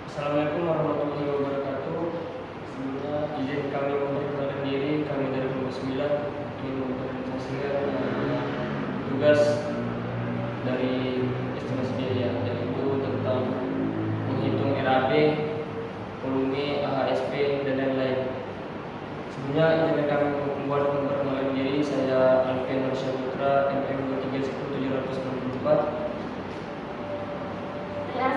Assalamualaikum warahmatullahi wabarakatuh. Sebelumnya izin kami memperkenalkan diri. Kami dari kelompok 9 ingin mempresentasikan tugas dari estimasi biaya, yaitu tentang menghitung RAB, volume, AHSP, dan lain-lain. Sebelumnya izin kami membuat memperkenalkan diri. Saya Alfian Marsha Putra, NPM 2310764. Saya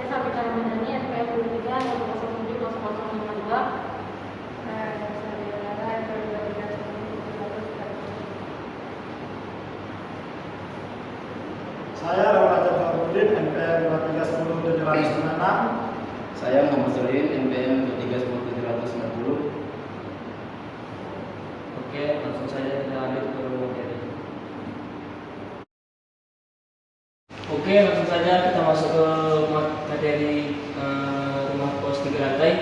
Sabita Ramadhani, NPM 23 0070052. Saya Raja Fahrudin, NPM 2310796. Saya Muhammad Solin, NPM 2310790. Oke, langsung saja kita lanjut ke materi. Oke, langsung saja kita masuk ke materi rumah kos 3 lantai.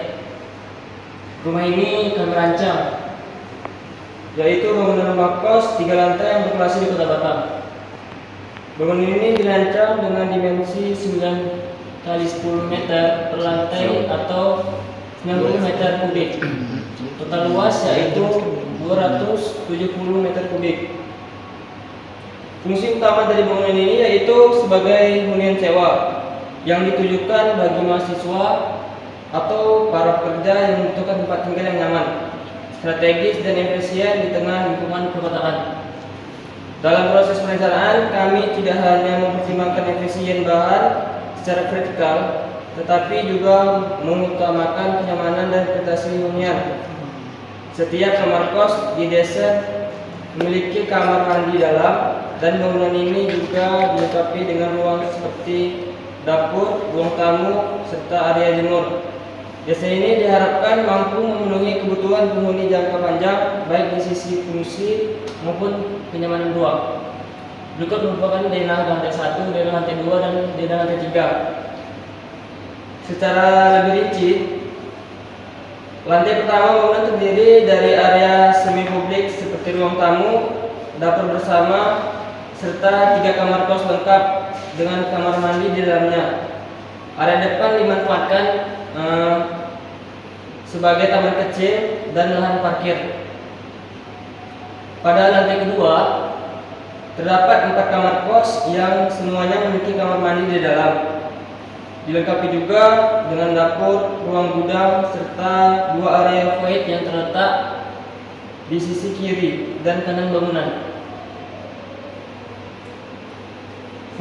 Rumah ini kami rancang, yaitu bangunan rumah kos 3 lantai yang berlokasi di Kota Batam. Bangunan ini dirancang dengan dimensi 9 kali 10 meter per lantai atau 90 meter kubik. Total luas yaitu 270 meter kubik. Fungsi utama dari bangunan ini yaitu sebagai hunian sewa yang ditujukan bagi mahasiswa atau para pekerja yang membutuhkan tempat tinggal yang nyaman, strategis dan efisien di tengah lingkungan perkotaan. Dalam proses perencanaan, kami tidak hanya mempertimbangkan efisien bahan secara vertikal, tetapi juga mengutamakan kenyamanan dan prestasi hunian. Setiap kamar kos didesain memiliki kamar mandi dalam, dan bangunan ini juga dilengkapi dengan ruang seperti dapur, ruang tamu, serta area jemur. Jasa ini diharapkan mampu memenuhi kebutuhan penghuni jangka panjang, baik di sisi fungsi maupun kenyamanan ruang. Berikut merupakan denah lantai 1, denah lantai 2, dan denah lantai 3. Secara lebih rinci, lantai pertama bangunan terdiri dari area semi publik seperti ruang tamu, dapur bersama, serta 3 kamar kos lengkap dengan kamar mandi di dalamnya. Area depan dimanfaatkan sebagai taman kecil dan lahan parkir. Pada lantai kedua terdapat 4 kamar kos yang semuanya memiliki kamar mandi di dalam. Dilengkapi juga dengan dapur, ruang gudang, serta 2 area void yang terletak di sisi kiri dan kanan bangunan.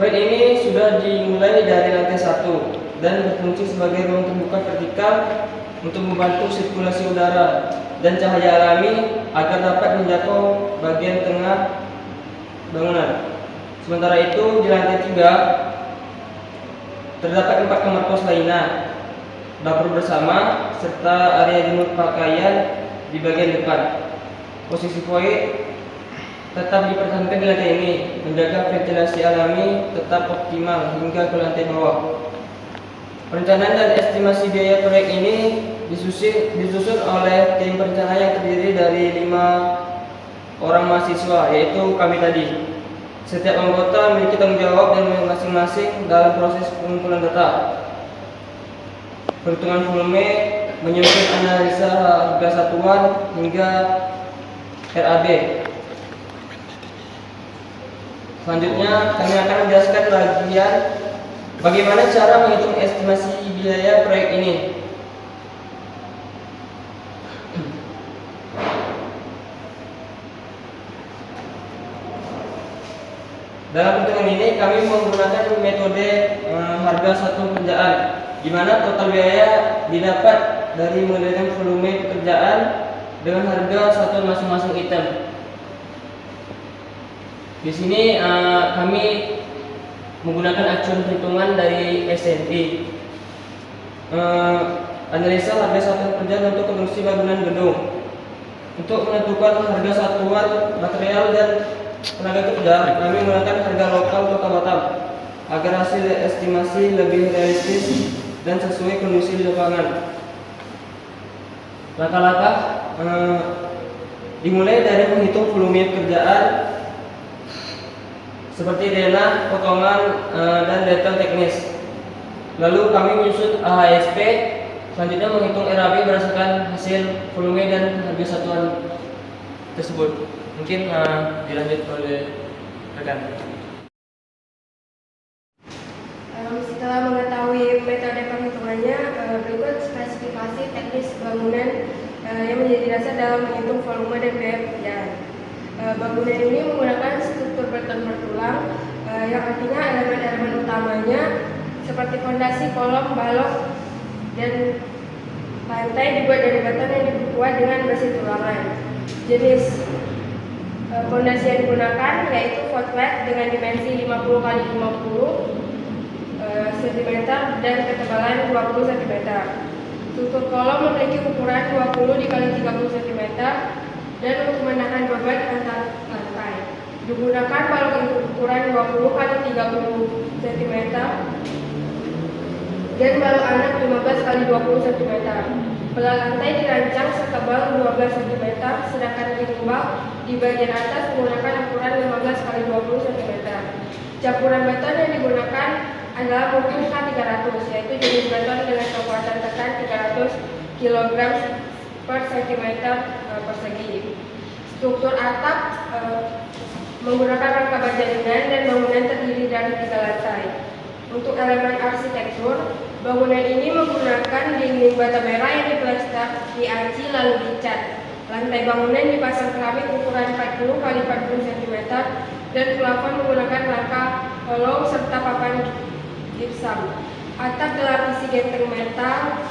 Void ini sudah dimulai dari lantai 1 dan berfungsi sebagai ruang terbuka vertikal untuk membantu sirkulasi udara dan cahaya alami agar dapat menjangkau bagian tengah bangunan. Sementara itu di lantai 3 terdapat 4 kamar kos lainnya, dapur bersama, serta area jemur pakaian di bagian depan. Posisi void tetap dipertahankan di lantai ini, menjaga ventilasi alami tetap optimal hingga ke lantai bawah. Perencanaan dan estimasi biaya proyek ini disusun oleh tim perencana yang terdiri dari 5 orang mahasiswa, yaitu kami tadi. Setiap anggota memiliki tanggung jawab dan masing-masing dalam proses pengumpulan data, perhitungan volume, menyusun analisa harga satuan hingga RAB. Selanjutnya kami akan menjelaskan bagian bagaimana cara menghitung estimasi biaya proyek ini. Dalam perhitungan ini kami menggunakan metode harga satu pekerjaan, di mana total biaya didapat dari menggunakan volume pekerjaan dengan harga satuan masing-masing item. Di sini kami menggunakan acuan perhitungan dari SNI. Analisa harga satuan pekerjaan untuk konstruksi bangunan gedung. Untuk menentukan harga satuan material dan tenaga kerja, kami menggunakan harga lokal Kota Batam agar hasil estimasi lebih realistis dan sesuai kondisi di lapangan. Langkah-langkah dimulai dari menghitung volume pekerjaan seperti denah, potongan, dan detail teknis. Lalu kami menyusun AHSP, selanjutnya menghitung RAB berdasarkan hasil volume dan harga satuan tersebut. Mungkin dilanjut oleh rekan. Setelah mengetahui metode perhitungannya, berikut spesifikasi teknis bangunan yang menjadi dasar dalam menghitung volume dan biaya pekerjaan. Bangunan ini menggunakan struktur beton bertulang, yang artinya elemen-elemen utamanya seperti fondasi, kolom, balok, dan lantai dibuat dari beton yang dibuat dengan besi tulangan. Jenis fondasi yang digunakan yaitu footled dengan dimensi 50 x 50 cm dan ketebalan 20 cm. Struktur kolom memiliki ukuran 20 x 30 cm dan untuk menahan beban antar lantai. Digunakan balok yang ukuran 20 x 30 cm dan balok anak 15 x 20 cm. Belah lantai dirancang setebal 12 cm, sedangkan timbal di bagian atas menggunakan ukuran 15 x 20 cm. Campuran beton yang digunakan adalah mutu K300, yaitu jenis beton dengan kekuatan tekan 300 kg per cm persegi. Struktur atap menggunakan rangka baja ringan dan bangunan terdiri dari 3 lantai. Untuk elemen arsitektur, bangunan ini menggunakan dinding bata merah yang diplester, diaci lalu dicat. Lantai bangunan dipasang keramik ukuran 40 x 40 cm dan plafon menggunakan rangka hollow serta papan gipsam. Atap dilapisi genteng metal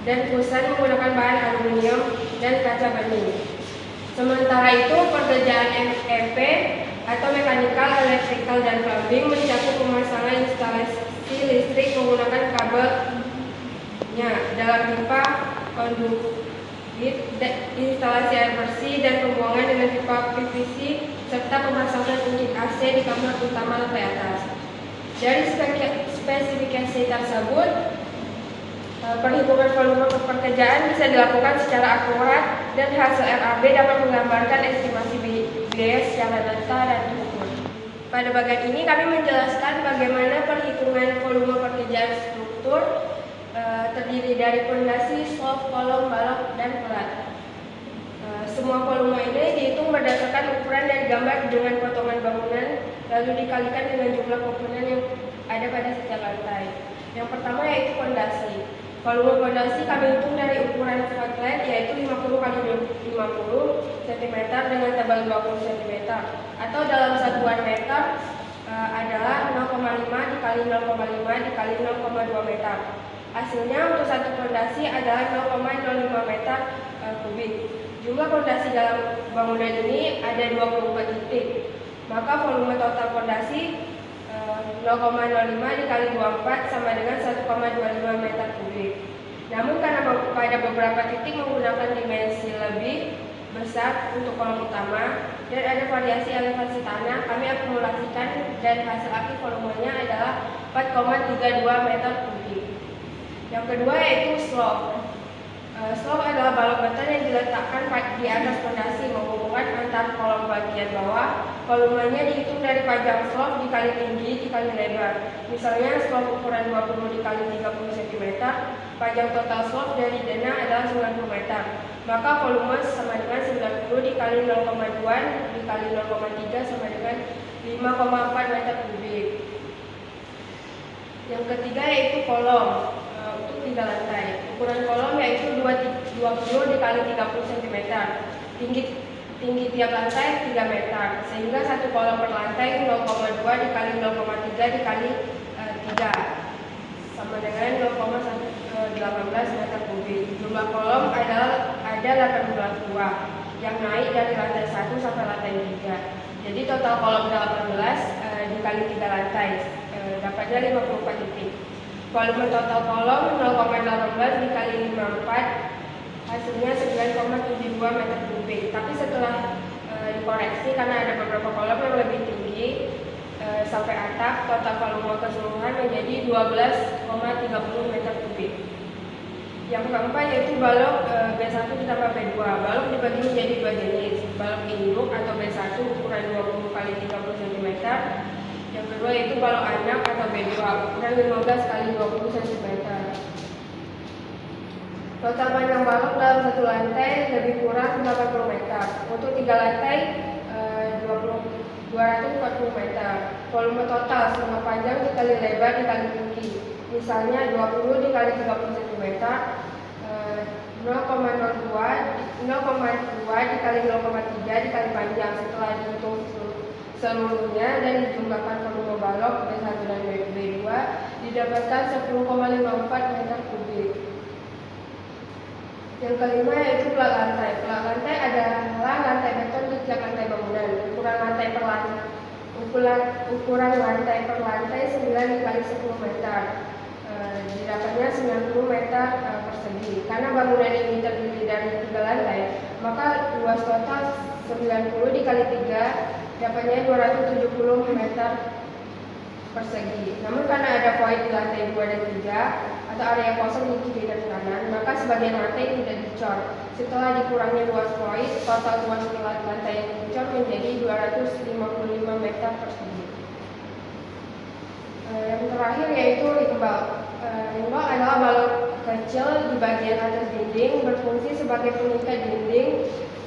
dan kusen menggunakan bahan aluminium dan kaca bening. Sementara itu, pekerjaan MEP atau mechanical, electrical, dan plumbing mencakup pemasangan instalasi listrik menggunakan kabelnya dalam pipa konduit, instalasi air bersih dan pembuangan dengan pipa PVC, serta pemasangan unit AC di kamar utama lantai atas. Dari spesifikasi tersebut, perhitungan volume pekerjaan bisa dilakukan secara akurat dan hasil RAB dapat menggambarkan estimasi biaya secara data dan terukur. Pada bagian ini kami menjelaskan bagaimana perhitungan volume pekerjaan struktur terdiri dari fondasi, slope, kolom, balok, dan pelat. Semua volume ini dihitung berdasarkan ukuran dan gambar dengan potongan bangunan, lalu dikalikan dengan jumlah komponen yang ada pada setiap lantai. Yang pertama yaitu fondasi. Volume fondasi kami hitung dari ukuran footled yaitu 50 x 50 cm dengan tebal 20 cm, atau dalam satuan meter adalah 0,5 dikali 0,5 dikali 0,2 meter. Hasilnya untuk satu fondasi adalah 0,05 meter kubik. Jumlah fondasi dalam bangunan ini ada 24 titik. Maka volume total fondasi 0,05 dikali 24 sama dengan 1,25 meter kubik. Namun karena pada beberapa titik menggunakan dimensi lebih besar untuk kolom utama dan ada variasi elevasi tanah, kami akumulasikan dan hasil akhir volumenya adalah 4,32 meter kubik. Yang kedua yaitu slope. Slope adalah balok beton yang diletakkan di atas fondasi menghubungkan antar kolom bagian bawah. Volumenya dihitung dari panjang slope dikali tinggi dikali lebar. Misalnya slope ukuran 20 dikali 30 cm, panjang total slope dari denah adalah 90 meter. Maka volume sama dengan 90 dikali 0,2 dikali 0,3 sama dengan 5,4 meter kubik. Yang ketiga yaitu kolom. Untuk 3 lantai. Ukuran kolom yaitu 20 dikali 30 cm. Tinggi tiap lantai 3 meter. Sehingga satu kolom per lantai 0,2 dikali 0,3 dikali 3 sama dengan 0,18 meter kubik. Jumlah kolom ada 18 buah yang naik dari lantai 1 sampai lantai 3. Jadi total kolom 18 dikali 3 lantai dapatnya 54 titik. Volume total kolom 0,18 dikali 54 hasilnya 9,72 meter kubik. Tapi setelah dikoreksi karena ada beberapa kolom yang lebih tinggi sampai atap, total volume keseluruhan menjadi 12,30 meter kubik. Yang keempat yaitu balok B1 ditambah B2. Balok dibagi menjadi 2 jenis. Balok induk atau B1 ukuran 20 x 30 cm Yang kedua itu balok anak atau B2, ukuran 15 kali 20 cm. Total panjang balok dalam satu lantai lebih kurang 80 meter. Untuk 3 lantai 240 meter. Volume total setengah panjang dikali lebar dikali tinggi. Misalnya 20 dikali 30 cm, 0,2 dikali 0,3 dikali panjang. Setelah dihitung seluruhnya dan dijumlahkan volume balok B1 dan B2 didapatkan 10,54 meter kubik. Yang kelima yaitu pelat lantai. Pelat lantai adalah lantai beton di tiap lantai bangunan. Ukuran lantai per lantai 9 dikali 10 meter. Didapatnya 90 meter persegi. Karena bangunan ini terdiri dari 3 lantai, maka luas total 90 dikali 3 dapatnya 270 meter persegi. Namun karena ada void di lantai 2 dan 3 atau area kosong di kiri dan kanan, maka sebagian lantai tidak dicor. Setelah dikurangnya luas void, total luas lantai yang dicor menjadi 255 meter persegi. Yang terakhir yaitu limbal. Limbal adalah balok kecil di bagian atas dinding, berfungsi sebagai pengikat dinding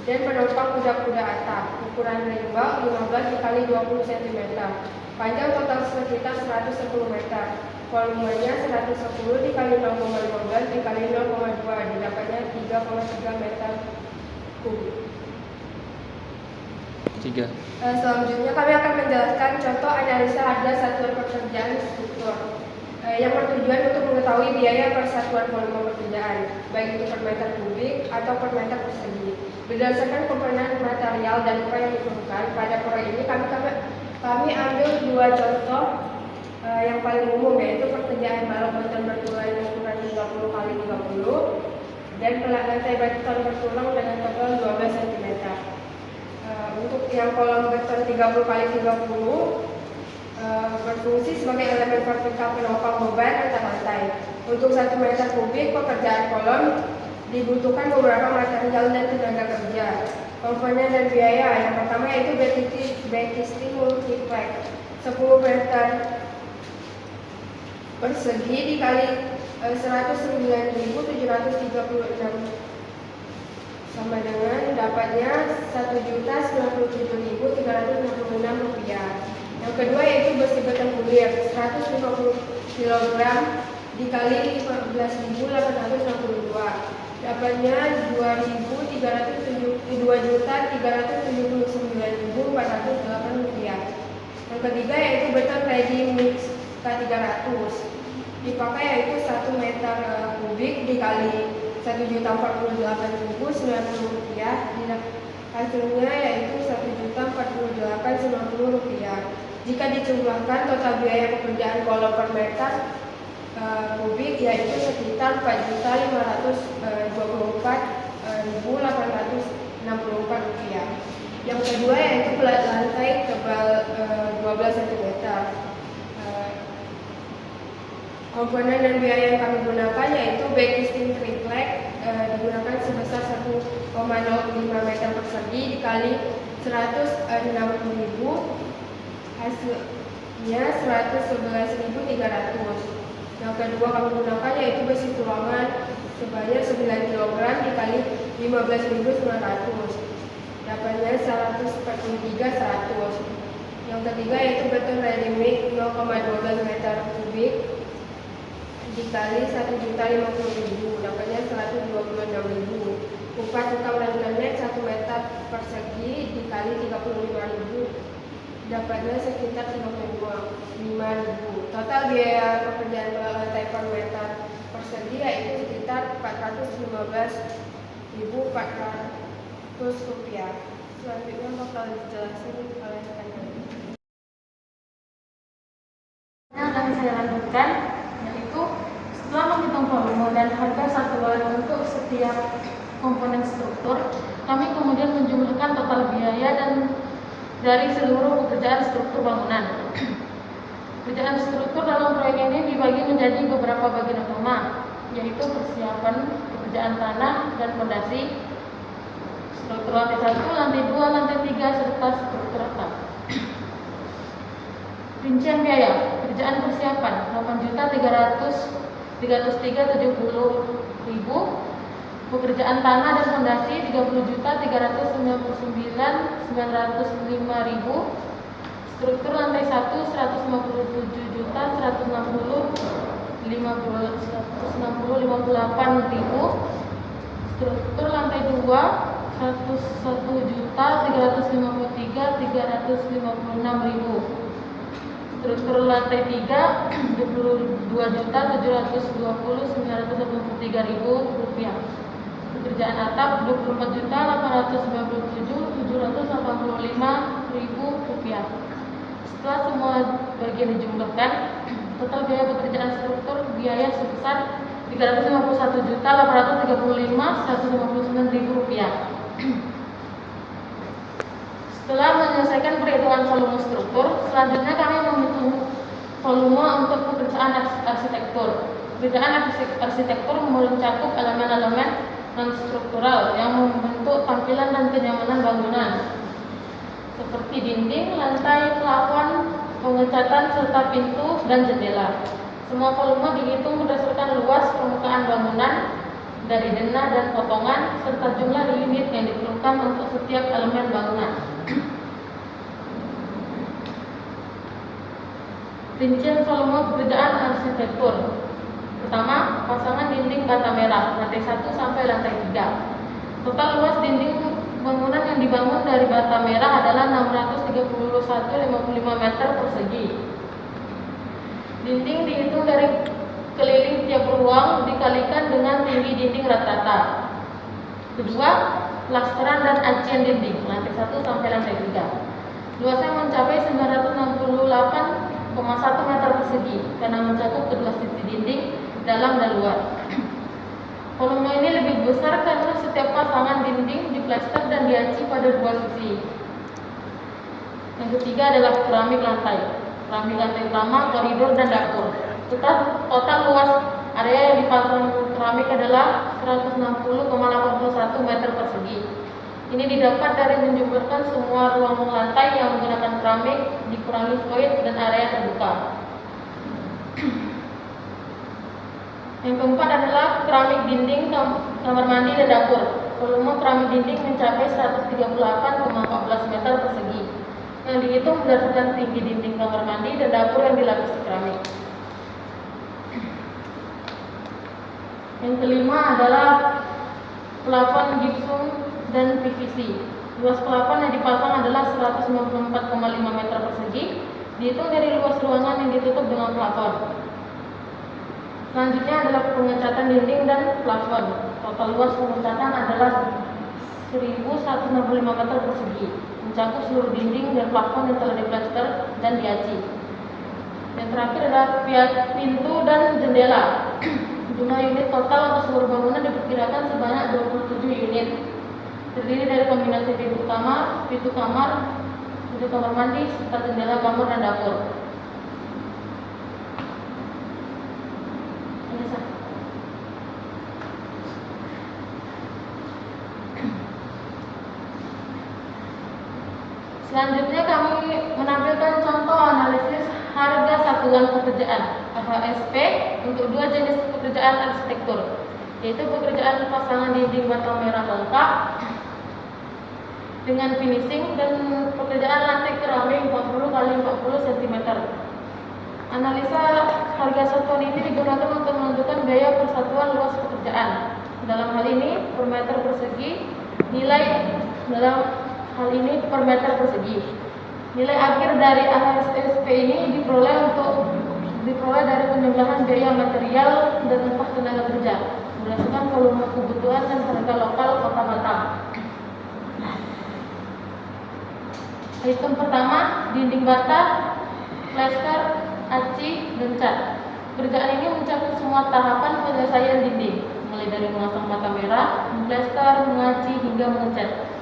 dan penopang kuda-kuda atap. Ukuran limbal 15 dikali 20 cm. Panjang total sekitar 110 meter. Volumenya 110 dikali 0,15 dikali 0,2 didapatnya 3,3 meter kubik. 3. Selanjutnya kami akan menjelaskan contoh analisa harga satuan pekerjaan struktur yang bertujuan untuk mengetahui biaya per satuan volume pekerjaan, baik itu per meter kubik atau per meter persegi. Berdasarkan komponen material dan upah yang diperlukan pada proyek ini, kami ambil 2 contoh yang paling umum, yaitu pekerjaan balok beton bertulang ukuran 30 kali 30 dan pelat lantai beton bertulang dengan tebal 12 cm. Untuk yang kolom beton 30 kali 30 berfungsi sebagai elemen vertikal penopang beban antar lantai. Untuk 1 meter kubik pekerjaan kolom dibutuhkan beberapa material dan tenaga kerja. Komponen dan biaya yang pertama yaitu backtesting multiplex 10 meter persegi dikali 109.736 sama dengan dapatnya 1.097.366 rupiah. Yang kedua yaitu besi beton kulir 150 kg dikali 14.862 dapatnya 2.379.408 rupiah. Yang ketiga yaitu beton ready mix K300 dipakai yaitu 1 meter kubik dikali 1.048.090 rupiah. Hasilnya yaitu 1.048.090 rupiah. Jika dijumlahkan total biaya pekerjaan kolom per meter kubik yaitu sekitar 4.524.864 rupiah. Yang kedua yaitu pelat lantai tebal 12 cm. Komponen dan biaya yang kami gunakan yaitu backtesting triplek digunakan sebesar 1,05 meter persegi dikali 160.000, hasilnya 111.300. Yang kedua kami gunakan yaitu besi tulangan sebanyak 9 kg dikali 15.900, dapatnya 143.100. Yang ketiga yaitu beton ready mix 0,12 meter kubik dikali 1.050.000, dapatnya 126.000. Upah tukang rentenir 1 meter persegi dikali 35.000, dapatnya sekitar 55.000. Total biaya pekerjaan pelat lantai per meter persegi yaitu sekitar 415.400 rupiah. Selanjutnya bakal dijelasin oleh rekan. Yang akan saya lanjutkan yaitu setelah menghitung volume dan harga satuan untuk setiap komponen struktur, kami kemudian menjumlahkan total biaya dan dari seluruh pekerjaan struktur bangunan. Pekerjaan struktur dalam proyek ini dibagi menjadi beberapa bagian utama, yaitu persiapan pekerjaan tanah dan fondasi, struktur lantai 1, lantai 2, lantai 3, serta struktur atap. Rincian biaya pekerjaan persiapan 8.303.70.000. Pekerjaan tanah dan fondasi 30.399.905.000. Struktur lantai 1 157.160.160.58.000. Struktur lantai 2 101.353.356.000. Struktur lantai 3 22.720.983.000 rupiah. Pekerjaan atap 24.897.785.000 rupiah. Setelah semua bagian dijumlahkan, total biaya pekerjaan struktur biaya sebesar 351.835.159.000 rupiah. Setelah menyelesaikan perhitungan volume struktur, selanjutnya kami menghitung volume untuk pekerjaan arsitektur. Pekerjaan arsitektur mencakup elemen-elemen non-struktural yang membentuk tampilan dan kenyamanan bangunan, seperti dinding, lantai, plafon, pengecatan, serta pintu dan jendela. Semua volume dihitung berdasarkan luas permukaan bangunan dari denah dan potongan, serta jumlah unit yang diperlukan untuk setiap elemen bangunan. Rincian volume pekerjaan arsitektur. Pertama, pasangan dinding bata merah lantai 1 sampai lantai 3. Total luas dinding bangunan yang dibangun dari bata merah adalah 631,55 meter persegi. Dinding dihitung dari keliling tiap ruang dikalikan dengan tinggi dinding rata-rata. Kedua, plasteran dan acian dinding lantai 1 sampai lantai 3. Luasnya mencapai 968,1 meter persegi karena mencakup kedua sisi dinding dalam dan luar. Volume ini lebih besar karena setiap pasangan dinding diplester dan diaci pada dua sisi. Yang ketiga adalah keramik lantai. Keramik lantai utama, koridor, dan dapur. Total luas area yang dipasang keramik adalah 160,81 meter persegi. Ini didapat dari menjumlahkan semua ruang lantai yang menggunakan keramik dikurangi void dan area terbuka. Yang keempat adalah keramik dinding kamar mandi dan dapur. Volume keramik dinding mencapai 138,14 meter persegi. Yang dihitung berdasarkan tinggi dinding kamar mandi dan dapur yang dilapisi keramik. Yang kelima adalah plafon gipsum dan PVC. Luas plafon yang dipasang adalah 194,5 meter persegi, dihitung dari luas ruangan yang ditutup dengan plafon. Selanjutnya adalah pengecatan dinding dan plafon. Total luas pengecatan adalah 1.165 meter persegi, mencakup seluruh dinding dan plafon yang telah diplester dan diaci. Yang terakhir adalah pintu dan jendela. Jumlah unit total untuk seluruh bangunan diperkirakan sebanyak 27 unit. Terdiri dari kombinasi pintu kamar mandi, serta jendela kamar dan dapur. Selanjutnya kami menampilkan contoh analisis harga satuan pekerjaan (HSP) untuk dua jenis pekerjaan arsitektur, yaitu pekerjaan pasangan dinding bata merah lengkap dengan finishing dan pekerjaan lantai keramik 40 x 40 cm. Analisa harga satuan ini digunakan untuk menentukan biaya persatuan luas pekerjaan. Dalam hal ini per meter persegi, nilai Nilai akhir dari HSP ini diperoleh dari penjumlahan biaya material dan upah tenaga kerja berdasarkan volume kebutuhan dan harga lokal Kota Batam. Item pertama, dinding bata, plester, aci, dan cat. Pekerjaan ini mencakup semua tahapan penyelesaian dinding, mulai dari memasang bata merah, plester, mengaci, hingga mengecat.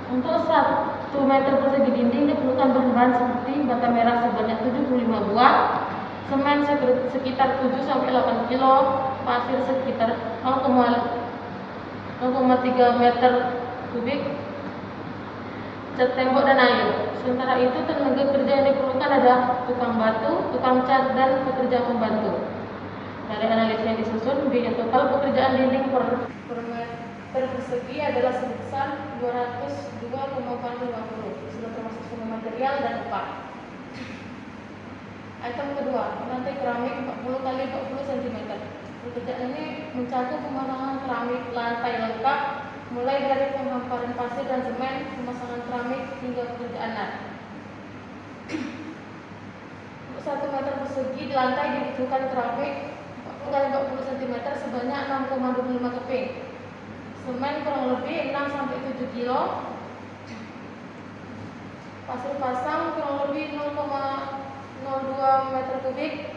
Untuk 1 meter persegi dinding diperlukan bahan-bahan seperti bata merah sebanyak 75 buah, semen sekitar 7-8 kg, pasir sekitar 0,3 meter kubik, cat tembok dan air. Sementara itu tenaga kerja yang diperlukan adalah tukang batu, tukang cat, dan pekerja pembantu. Dari analisa yang disusun, biaya total pekerjaan dinding per meter persegi adalah sebesar 202,50, sudah termasuk semua material dan upah. Item kedua, lantai keramik 40 kali 40 cm. Pekerjaan ini mencakup pemasangan keramik lantai lengkap, mulai dari penghamparan pasir dan semen, pemasangan keramik hingga pekerjaan lat. Untuk 1 meter persegi di lantai dibutuhkan keramik 40 kali 40 cm sebanyak 6,25 keping. Semen kurang lebih 6-7 kilo. Pasir pasang kurang lebih 0,02 meter kubik.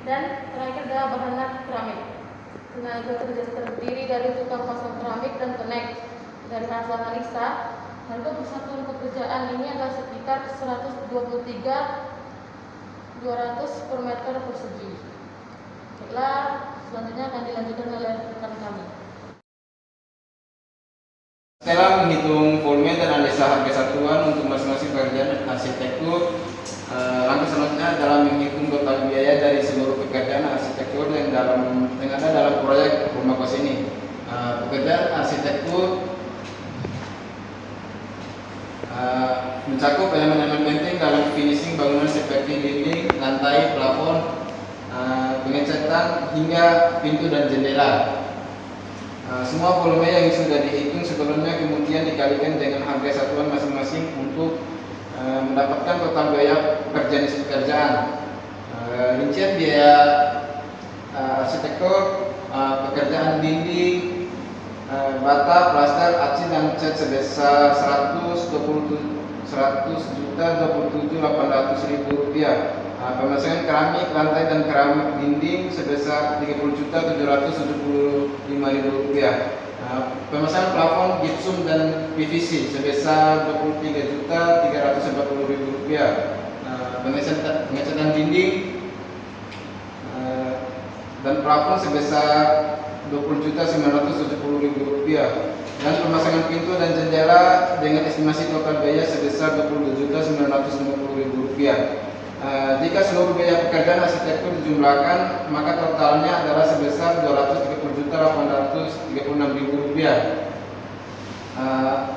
Dan terakhir adalah bahan lat keramik. Tenaga kerja terdiri dari tukang pasang keramik dan kenek. Dari hasil analisa, harga persatuan pekerjaan ini adalah sekitar 123.200 per meter persegi. Baiklah, selanjutnya akan dilanjutkan oleh rekan kami. Setelah menghitung volume dan analisa harga satuan untuk masing-masing pekerjaan arsitektur, langkah selanjutnya adalah menghitung total biaya dari seluruh pekerjaan arsitektur yang ada dalam proyek rumah kos ini. Pekerjaan arsitektur mencakup elemen-elemen penting dalam finishing bangunan seperti dinding, lantai, plafon, pengecatan hingga pintu dan jendela. Semua volume yang sudah dihitung sebelumnya kemudian dikalikan dengan harga satuan masing-masing untuk mendapatkan total biaya per jenis pekerjaan. Rincian biaya arsitektur, pekerjaan dinding, bata, plaster, arci dan cat sebesar 100.027.800.000 rupiah. Pemasangan keramik lantai dan keramik dinding sebesar 30.775.000 rupiah. Pemasangan plafon, gipsum dan PVC sebesar 23.340.000 rupiah. Pengecatan dinding dan plafon sebesar 20.970.000 rupiah. Dan pemasangan pintu dan jendela dengan estimasi total biaya sebesar 22.950.000 rupiah. Jika seluruh biaya pekerjaan arsitektur dijumlahkan, maka totalnya adalah sebesar 230.836.000 rupiah.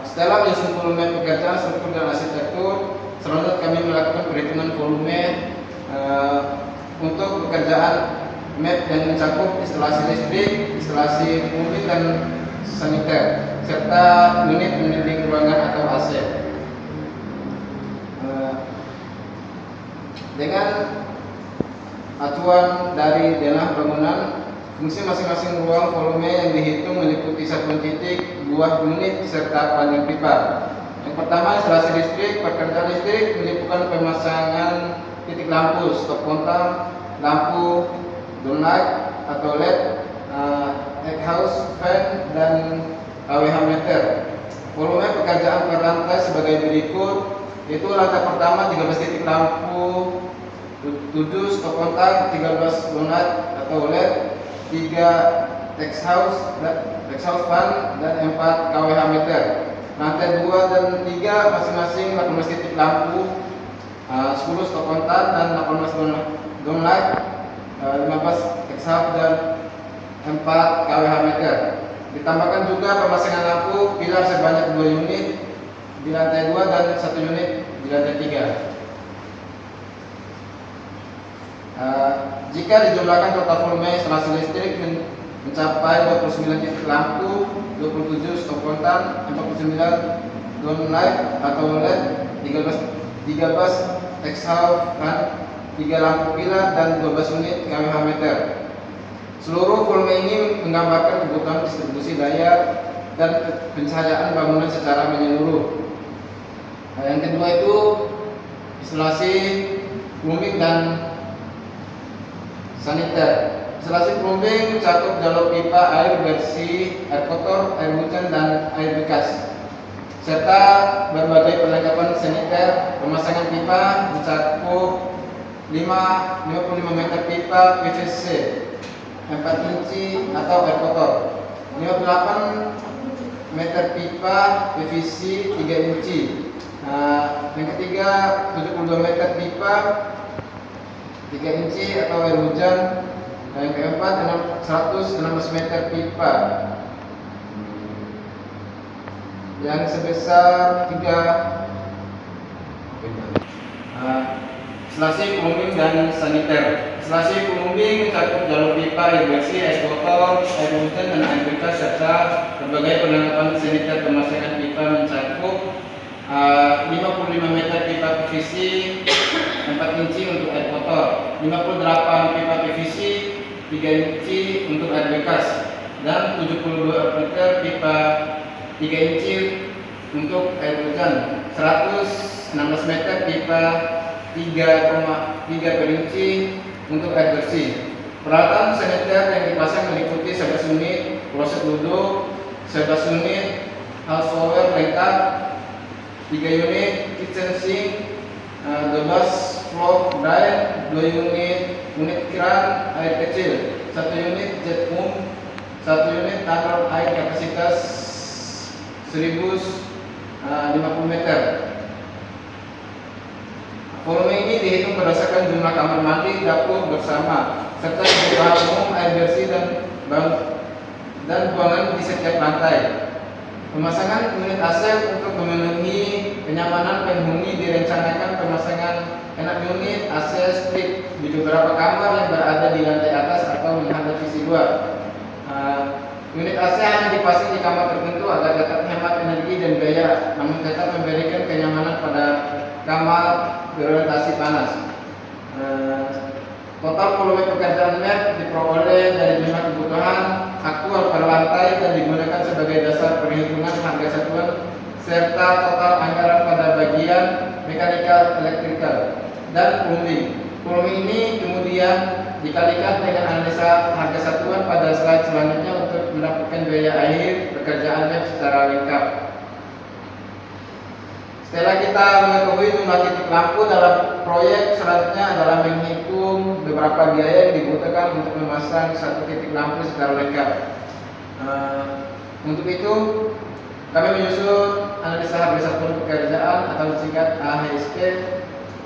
Setelah menyusun volume pekerjaan struktur dan arsitektur, selanjutnya kami melakukan perhitungan volume untuk pekerjaan MEP yang mencakup instalasi listrik, instalasi mobil dan saniter, serta unit pendingin ruangan atau AC. Dengan acuan dari denah bangunan, fungsi masing-masing ruang volume yang dihitung meliputi satuan titik, buah unit, serta panjang pipa. Yang pertama, instalasi listrik. Pekerjaan listrik meliputi pemasangan titik lampu, stop kontak, lampu downlight atau LED, egg house, fan, dan KWH meter. Volume pekerjaan per lantai sebagai berikut, yaitu lantai pertama 13 titik lampu, 7 stop kontak, 13 downlight atau LED, 3 egg house fan, dan 4 KWH meter. Lantai 2 dan 3 masing-masing 18 titik lampu, 10 stop kontak dan 18 downlight, 15 egg house dan 4 KWH meter. Ditambahkan juga pemasangan lampu pilar sebanyak 2 unit di lantai 2 dan 1 unit di lantai 3. Jika dijumlahkan total volume instalasi listrik mencapai 29 titik lampu, 27 stop kontak, 49 downlight atau LED, 13 exhaust fan, 3 lampu pilar dan 12 unit KWH meter. Seluruh volume ini menggambarkan kebutuhan distribusi daya dan pencahayaan bangunan secara menyeluruh. Yang kedua itu instalasi plumbing dan saniter. Instalasi plumbing mencakup jalur pipa air bersih, air kotor, air hujan, dan air bekas, serta berbagai perlengkapan saniter. Pemasangan pipa mencakup 55 meter pipa PVC 4 inci atau air kotor, 58 meter pipa PVC 3 inci, Yang ketiga 72 meter pipa 3 inci atau air hujan. Yang keempat 116 meter pipa yang sebesar 3 Instalasi plumbing dan saniter. Instalasi plumbing mencakup jalur pipa, air bersih, air kotor, air hujan, dan air bekas serta berbagai perlengkapan saniter. Pemasangan pipa mencakup 55 meter pipa PVC 4 inci untuk air kotor, 58 pipa PVC 3 inci untuk air bekas, dan 72 meter pipa 3 inci untuk air hujan, 116 meter pipa 3,3 per inci untuk air bersih. Peralatan saniter yang dipasang meliputi 11 unit kloset duduk, 11 unit house shower lengkap, 3 unit kitchen sink, 12 floor drain, 2 unit keran air kecil, 1 unit jet pump, 1 unit tangkap air kapasitas 1050 meter. Volume ini dihitung berdasarkan jumlah kamar mandi, dapur bersama, serta kebutuhan umum air bersih dan buangan di setiap lantai. Pemasangan unit AC untuk memenuhi kenyamanan penghuni direncanakan pemasangan 6 unit AC split di beberapa kamar yang berada di lantai atas atau menghadap sisi luar. Unit AC hanya dipasang di kamar tertentu agar dapat hemat energi dan biaya, namun tetap memberikan kenyamanan pada kamar berorientasi panas. Total volume pekerjaan MEP diperoleh dari jumlah kebutuhan aktual per lantai dan digunakan sebagai dasar perhitungan harga satuan serta total anggaran pada bagian mekanikal, elektrikal, dan plumbing. Volume ini kemudian dikalikan dengan analisa harga satuan pada slide selanjutnya untuk mendapatkan biaya akhir pekerjaan MEP secara lengkap. Setelah kita mengetahui jumlah titik lampu dalam proyek, selanjutnya adalah menghitung beberapa biaya yang dibutuhkan untuk memasang satu titik lampu secara lengkap. Untuk itu, kami menyusun analisa harga satuan pekerjaan atau singkat AHSP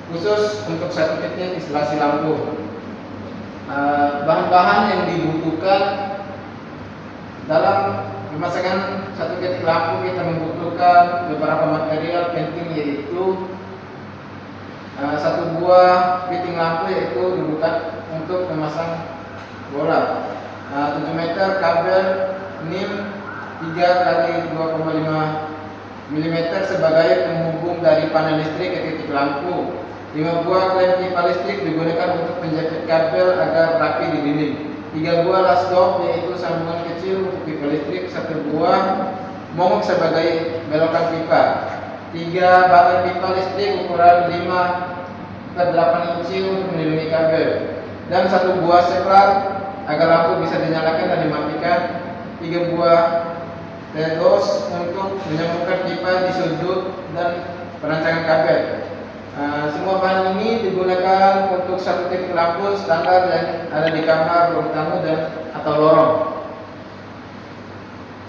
khusus untuk satu titik instalasi lampu. Bahan-bahan yang dibutuhkan dalam pemasangan satu titik lampu, kita membutuhkan beberapa material penting, yaitu satu buah fitting lampu, yaitu dibutuhkan untuk memasang bola, 7 meter kabel NIM 3 x 2,5 mm sebagai penghubung dari panel listrik ke titik lampu. 5 buah klem pipa listrik digunakan untuk menjepit kabel agar rapi di dinding. 3 buah lasdok, yaitu sambungan kecil untuk pipa listrik, 1 buah momok sebagai belokan pipa, 3 batang pipa listrik ukuran 5/8 inci untuk melindungi kabel, dan 1 buah seklar agar lampu bisa dinyalakan dan dimatikan, 3 buah tedos untuk menyambungkan pipa di sudut dan perancangan kabel. Semua bahan ini digunakan untuk satu titik lampu standar yang ada di kamar, ruang tamu, dan atau lorong.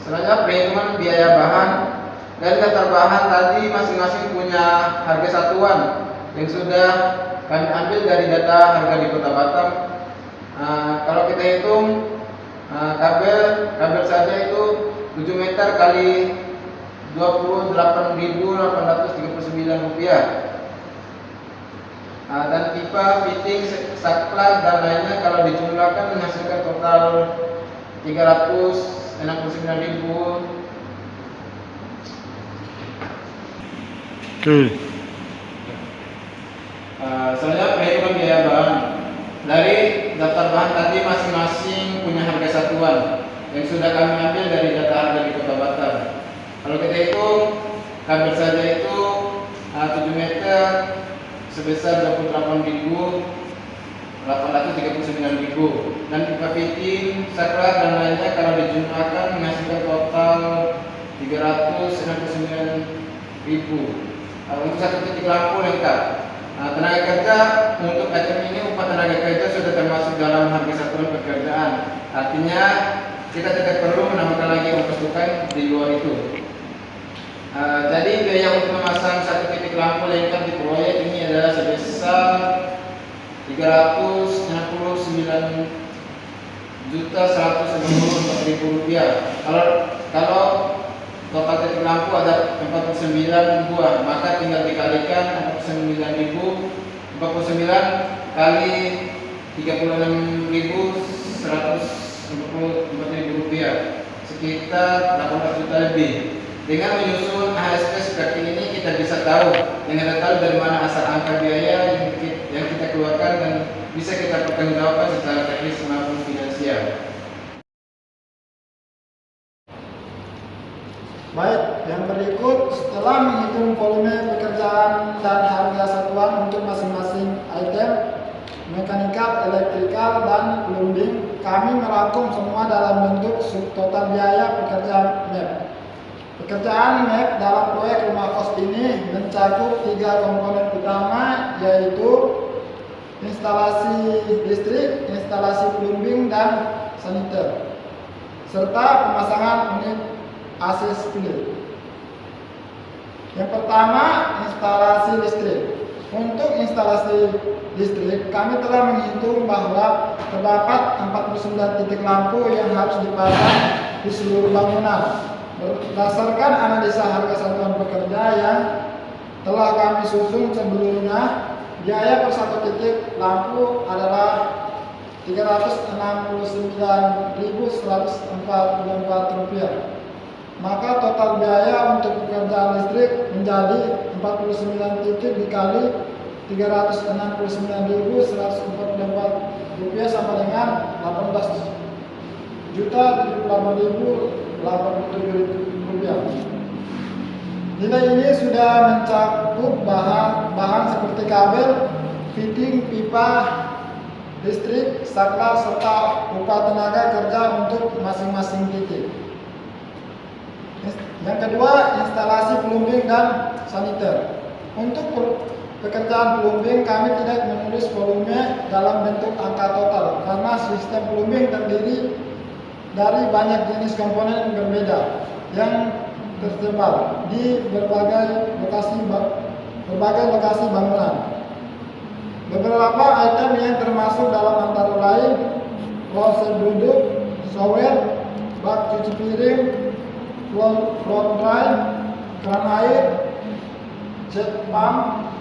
Selanjutnya perhitungan biaya bahan. Dari daftar bahan tadi masing-masing punya harga satuan yang sudah kami ambil dari data harga di Kota Batam. Kalau kita hitung kabel saja itu 7 meter kali 28.839 rupiah. Dan pipa, fitting, saklar, dan lainnya kalau dijumlahkan menghasilkan total 369.000. Selanjutnya perhitungan biaya bahan. Dari daftar bahan tadi masing-masing punya harga satuan yang sudah kami ambil dari data harga di Kota Batam. Kalau kita hitung kabel saja itu 7 meter sebesar 28.839.000, dan pipa fitting, saklar, dan lainnya kalau dijumlahkan menghasilkan total 369.000 untuk satu titik lampu lengkap. Tenaga kerja untuk item ini, upah tenaga kerja sudah termasuk dalam harga satuan pekerjaan. Artinya kita tidak perlu menambahkan lagi ongkos tukang di luar itu. Jadi biaya untuk memasang satu titik lampu lengkap di proyek ini adalah sebesar 399.190.000 rupiah. Kalau total titik lampu ada 49 buah, maka tinggal dikalikan 49 kali 36.144.000 rupiah, sekitar 18 juta lebih. Dengan menyusun ASP seperti ini, kita bisa tahu dengan detail dari mana asal angka biaya yang kita keluarkan dan bisa kita pertanggungjawabkan secara teknis maupun finansial. Baik, yang berikut setelah menghitung volume pekerjaan dan harga satuan untuk masing-masing item, mekanikal, elektrikal, dan plumbing, kami merangkum semua dalam bentuk subtotal biaya pekerjaan MEP. Pekerjaan MEP dalam proyek rumah kos ini mencakup 3 komponen utama, yaitu instalasi listrik, instalasi plumbing, dan saniter, serta pemasangan unit AC split. Yang pertama, instalasi listrik. Untuk instalasi listrik, kami telah menghitung bahwa terdapat 49 titik lampu yang harus dipasang di seluruh bangunan. Berdasarkan analisa harga satuan pekerja yang telah kami susun sebelumnya, biaya per satu titik lampu adalah Rp369.144. Maka total biaya untuk pekerjaan listrik menjadi 49 titik dikali Rp369.144 sama dengan Rp18.078.087. Nilai ini sudah mencakup bahan seperti kabel, fitting, pipa listrik, saklar, serta upah tenaga kerja untuk masing-masing titik. Yang kedua, instalasi plumbing dan saniter. Untuk pekerjaan plumbing, kami tidak menulis volume dalam bentuk angka total karena sistem plumbing terdiri dari banyak jenis komponen yang berbeda yang tersebar di berbagai lokasi bangunan. Beberapa item yang termasuk dalam antara lain kloset duduk, shower, bak cuci piring, floor dry, keran air, jet pump,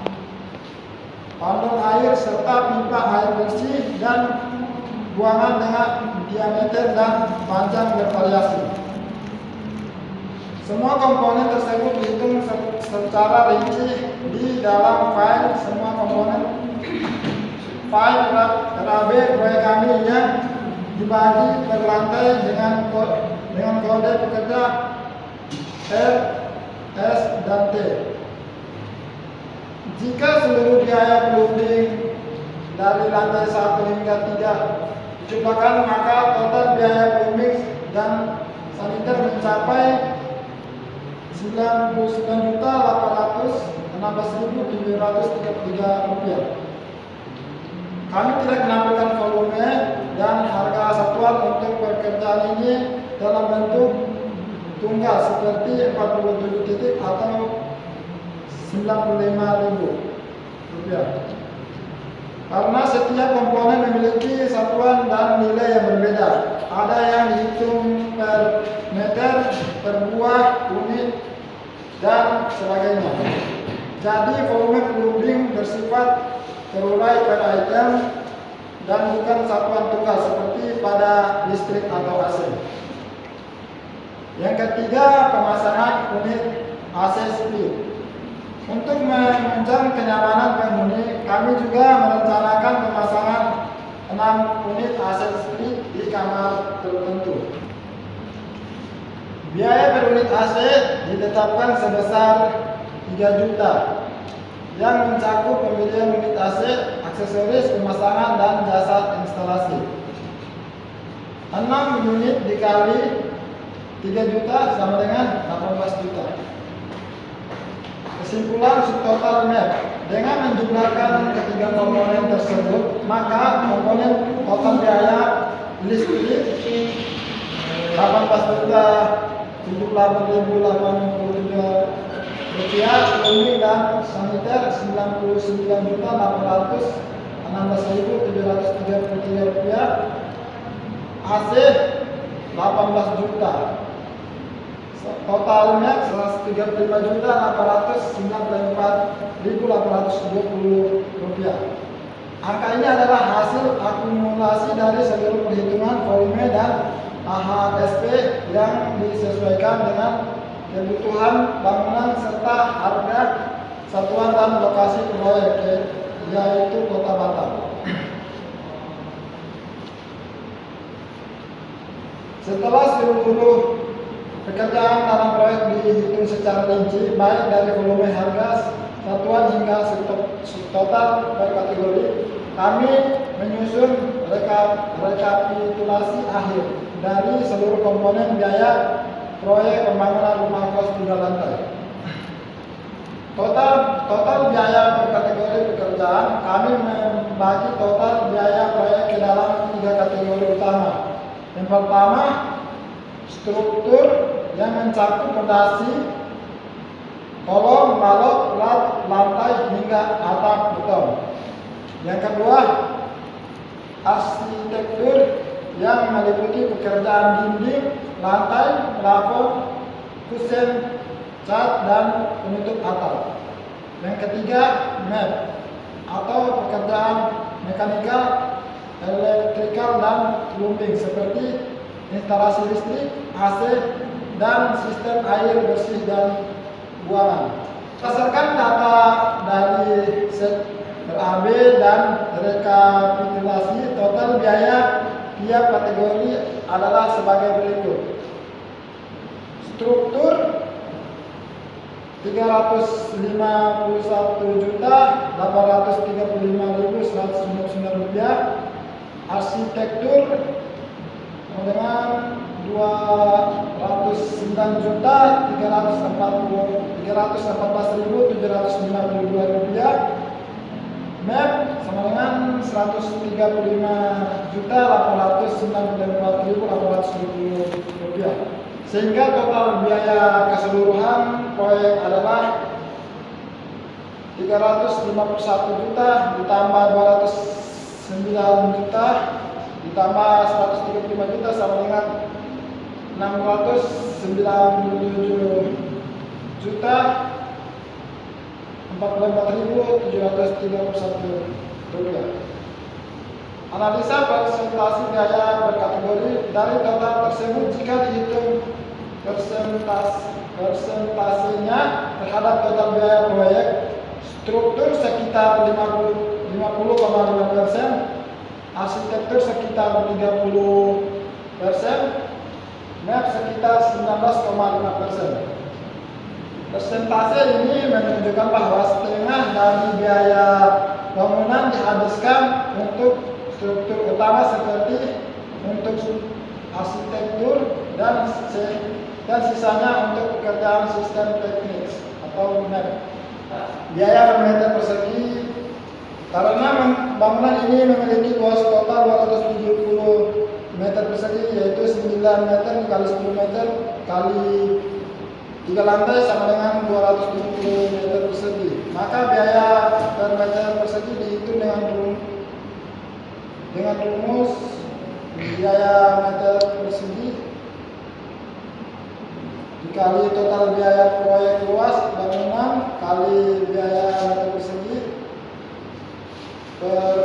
pandon air, serta pipa air bersih dan buangan dengan diameter dan panjang bervariasi. Semua komponen tersebut dihitung secara rinci di dalam file semua komponen file RAB proyek kami yang dibagi per lantai dengan kode pekerja R, S, dan T. Jika seluruh biaya plumbing dari lantai 1 hingga 3 dicukupkan, maka total biaya plumbing dan saniter mencapai Rp99.816.733. Kami tidak menampilkan volume dan harga satuan untuk pekerjaan ini dalam bentuk tunggal seperti 47 titik atau Rp95.000. Karena setiap komponen memiliki satuan dan nilai yang berbeda. Ada yang dihitung per meter, per buah, unit, dan sebagainya. Jadi volume plumbing bersifat terurai per item dan bukan satuan tunggal seperti pada listrik atau AC. Yang ketiga, pemasangan unit AC split. Untuk menunjang kenyamanan penghuni, kami juga merencanakan pemasangan 6 unit AC split di kamar tertentu. Biaya per unit AC ditetapkan sebesar 3 juta yang mencakup pembelian unit AC, aksesoris, pemasangan, dan jasa instalasi. 6 unit dikali 3 juta sama dengan 18 juta. Kesimpulan subtotal MEP, dengan menjumlahkan ketiga komponen tersebut, maka komponen total biaya listrik 18.078.087 rupiah, plumbing dan saniter 99.816.733 rupiah, AC 18 juta. Totalnya 135.894.820 rupiah. Angka ini adalah hasil akumulasi dari seluruh perhitungan volume dan AHSP yang disesuaikan dengan kebutuhan bangunan serta harga satuan dan lokasi proyek, yaitu Kota Batam. Setelah seluruh pekerjaan dalam proyek dihitung secara rinci, baik dari volume harga satuan hingga total per kategori, kami menyusun rekapitulasi akhir dari seluruh komponen biaya proyek pembangunan rumah kos 3 lantai. Total biaya per kategori pekerjaan, kami membagi total biaya proyek ke dalam 3 kategori utama. Yang pertama, struktur yang mencakup fondasi, kolom, balok, plat, lantai hingga atap beton. Yang kedua, arsitektur yang meliputi pekerjaan dinding, lantai, plafon, kusen, cat, dan penutup atap. Yang ketiga, MEP atau pekerjaan mekanikal, elektrikal, dan plumbing seperti instalasi listrik, AC, dan sistem air bersih dan buangan. Berdasarkan data dari set RAB dan rekapitulasi, total biaya tiap kategori adalah sebagai berikut. Struktur 351.835.199 rupiah. Arsitektur dengan 209.314.792 rupiah. MEP sama dengan 135.894.820 rupiah. Sehingga total biaya keseluruhan proyek adalah 351 juta ditambah 209 juta ditambah 135 juta sama dengan 697 juta 44.731 rupiah. Analisa persentase biaya berkategori dari total tersebut jika dihitung persentasenya terhadap total biaya proyek, struktur sekitar 50,5%, arsitektur sekitar 30%, MEP sekitar 19,5%. Persentase ini menunjukkan bahwa setengah dari biaya bangunan dihabiskan untuk struktur utama seperti untuk arsitektur dan sisanya untuk pekerjaan sistem teknis atau MEP. Biaya per meter persegi, karena bangunan ini memiliki luas total 270 meter persegi, yaitu 9 meter kali 10 meter kali 3 lantai sama dengan 270 meter persegi. Maka biaya per meter persegi dihitung dengan rumus biaya meter persegi dikali total biaya proyek luas bangunan kali biaya meter persegi per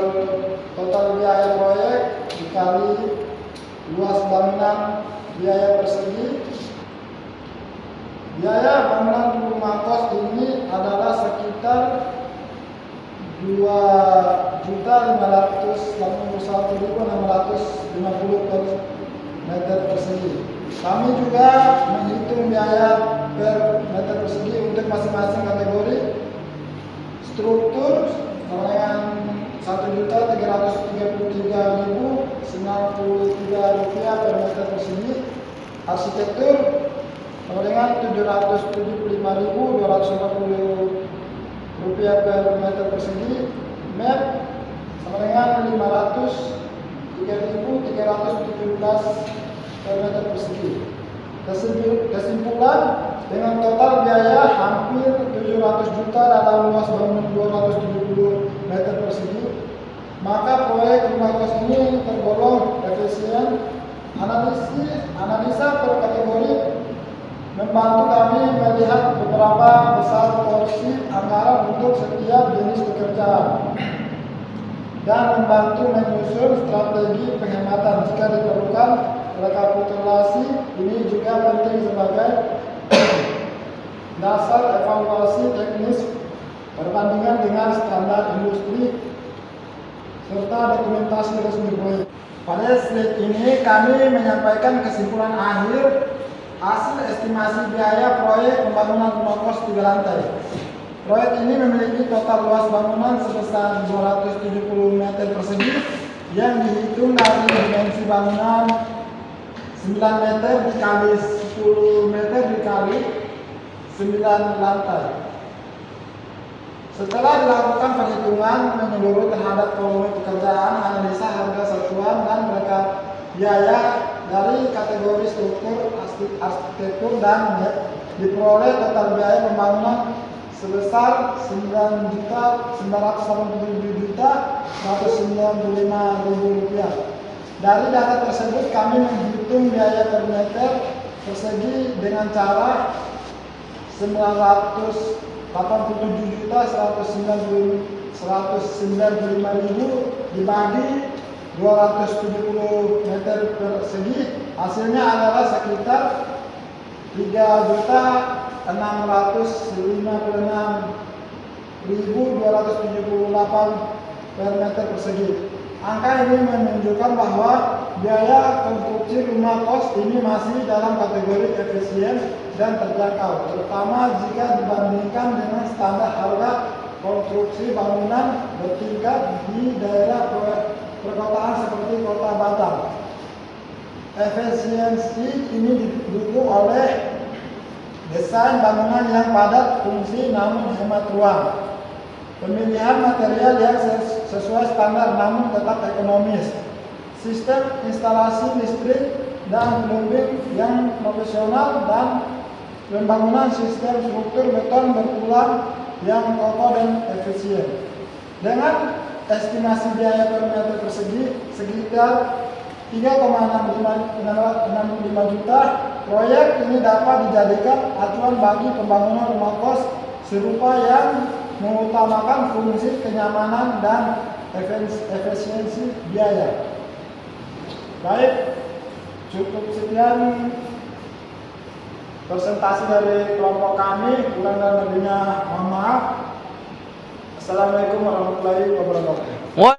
total biaya proyek dikali luas bangunan biaya persegi. Biaya bangunan rumah kos ini adalah sekitar 2.581.650 per meter persegi. Kami juga menghitung biaya per meter persegi untuk masing-masing kategori. Struktur dengan 1.333.093 rupiah per meter persegi. Arsitektur dengan 775.250 rupiah per meter persegi. MEP sama dengan 503.317 per meter persegi. Kesimpulan, dengan total biaya hampir 700 juta dalam luas bangunan 270 meter persegi, maka proyek rumah kos ini tergolong efisien. Analisa per kategori membantu kami melihat beberapa besar porsi anggaran untuk setiap jenis pekerjaan dan membantu menyusun strategi penghematan jika diperlukan. Rekapitulasi ini juga penting sebagai dasar evaluasi teknis perbandingan dengan standar industri serta dokumentasi resmi proyek. Pada slide ini kami menyampaikan kesimpulan akhir hasil estimasi biaya proyek pembangunan rumah kos 3 lantai. Proyek ini memiliki total luas bangunan sebesar 270 meter persegi yang dihitung dari dimensi bangunan 9 meter dikali 10 meter dikali 9 lantai. Setelah dilakukan perhitungan menyeluruh terhadap volume pekerjaan, analisa harga satuan dan mereka biaya dari kategori struktur, arsitektur dan diperoleh total biaya pembangunan sebesar 9.187.195.000 rupiah. Dari data tersebut kami menghitung biaya per meter persegi dengan cara 987.195.000 dibagi 270 meter persegi, hasilnya adalah sekitar 3.656.278 per meter persegi. Angka ini menunjukkan bahwa biaya konstruksi rumah kos ini masih dalam kategori efisien dan terjangkau, terutama jika dibandingkan dengan standar harga konstruksi bangunan bertingkat di daerah perkotaan seperti Kota Batam. Efisiensi ini didukung oleh desain bangunan yang padat fungsi namun hemat ruang, pemilihan material yang sesuai standar namun tetap ekonomis, sistem instalasi listrik dan plumbing yang profesional, dan pembangunan sistem struktur beton berulang yang kokoh dan efisien. Dengan estimasi biaya per meter persegi sekitar 3,65 juta, proyek ini dapat dijadikan acuan bagi pembangunan rumah kos serupa yang mengutamakan fungsi kenyamanan dan efisiensi biaya. Baik, cukup sekian presentasi dari kelompok kami. Kurang dan lebihnya mohon maaf. Assalamualaikum warahmatullahi wabarakatuh.